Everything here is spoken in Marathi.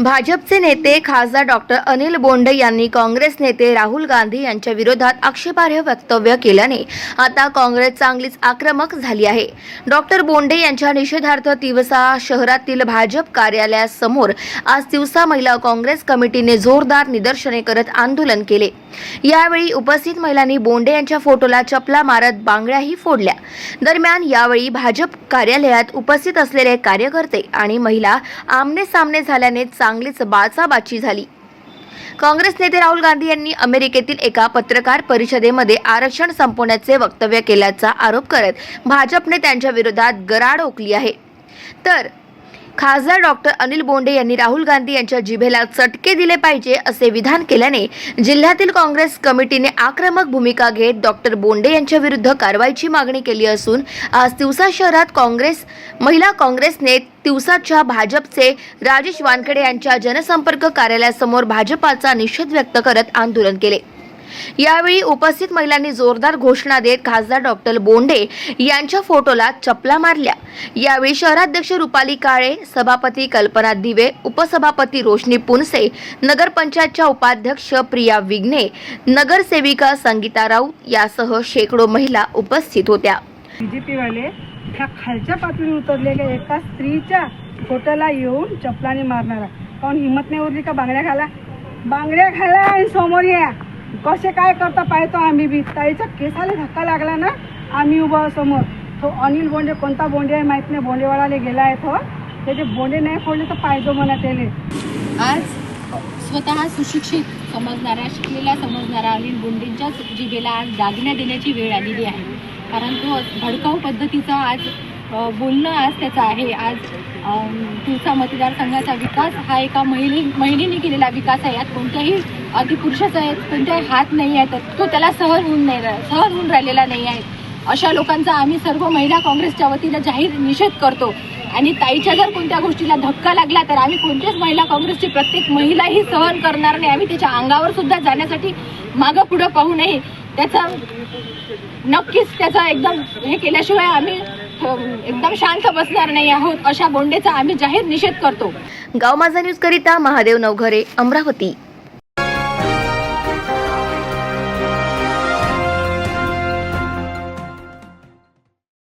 भाजपचे नेते खासदार डॉक्टर अनिल बोंडे यांनी काँग्रेस नेते राहुल गांधी यांच्या विरोधात आक्षेपार्ह वक्तव्य केल्याने आता काँग्रेस चांगलीच आक्रमक झाली आहे। डॉक्टर बोंडे यांच्या निषेधार्थ तिवसा शहरातील भाजप कार्यालयासमोर आज तिवसा महिला काँग्रेस कमिटीने जोरदार निदर्शने करत आंदोलन केले। यावेळी उपस्थित महिलांनी बोंडे यांच्या फोटोला चपला मारत बांगड्याही फोडल्या। दरम्यान यावेळी भाजप कार्यालयात उपस्थित असलेले कार्यकर्ते आणि महिला आमने सामने झाल्याने चांगलीच बाचाबाची झाली। काँग्रेस नेते राहुल गांधी यांनी अमेरिकेतील एका पत्रकार परिषदेमध्ये आरक्षण संपवण्याचे वक्तव्य केल्याचा आरोप करत भाजपने त्यांच्या विरोधात गराड ओकली आहे। तर खासदार डॉक्टर अनिल बोंडे यांनी राहुल गांधी यांच्या जिभेला चटके दिले पाहिजे असे विधान केल्याने जिल्ह्यातील काँग्रेस कमिटीने आक्रमक भूमिका घेत डॉक्टर बोंडे यांच्या विरुद्ध कारवाईची मागणी केली असून आज तिवसा शहरात महिला काँग्रेसने तिवसाच्या भाजपचे राजेश वानखेडे यांच्या जनसंपर्क कार्यालयासमोर भाजपाचा निषेध व्यक्त करत आंदोलन केले। यावेळी उपस्थित महिलांनी जोरदार घोषणा देत खासदार डॉक्टर बोंडे यांच्या फोटोला चपला मारल्या। यावेळी शहराध्यक्ष रुपाली काळे, सभापती कल्पना दिवे, उपसभापती रोशनी पुनसे, नगरपंचायतच्या उपाध्यक्ष प्रिया विघ्ने, नगरसेविका संगीता राऊत यासह शेकडो महिला उपस्थित होत्या। बीजेपी वाले ह्या खालच्या पातळीवर उतरलेल्या एका स्त्रीच्या फोटोला येऊन चपलाने मारणारा कोण हिम्मत नाही उरली का? बांगड्या खाला आणि समोर या कसे काय करता पाहतो आम्ही बी। ताईच्या केसाला धक्का लागला ना, आम्ही उभा समोर। तो अनिल बोंडे कोणता बोंडे आहे माहित नाही, बोंडेवाडाला गेला आहे तो, त्याचे बोंडे नाही फोडले तर पाहिजे म्हणा त्याले। आज स्वतः सुशिक्षित समजणाऱ्या शिकलेला समजणारा अनिल बोंडेंच्याच जिभेला आज दागिना देण्याची वेळ आलेली आहे। कारण तो भडकाऊ पद्धतीचा आज बोलणं आज त्याचं आहे। आज तिवसा मतदारसंघाचा विकास हा एका महिलेने केलेला विकास आहे। यात कोणत्याही अधिपुरुषाचा कोणताही हात नाही आहे, तर तो त्याला सहन होऊन राहिलेला नाही आहे। अशा लोकांचा आम्ही सर्व महिला काँग्रेसच्या वतीने जाहीर निषेध करतो। आणि ताईच्या जर कोणत्या गोष्टीला धक्का लागला तर आम्ही कोणत्याच महिला काँग्रेसची प्रत्येक महिलाही सहन करणार नाही। आम्ही त्याच्या अंगावर सुद्धा जाण्यासाठी मागं पुढं पाहू नये। नक्कीच त्याचा एकदम हे केल्याशिवाय आम्ही एकदम शांत बसणार नाही आहोत। अशा बोंडेचा आम्ही जाहीर निषेध करतो। गाव माझा न्यूज करिता महादेव नवघरे, अमरावती।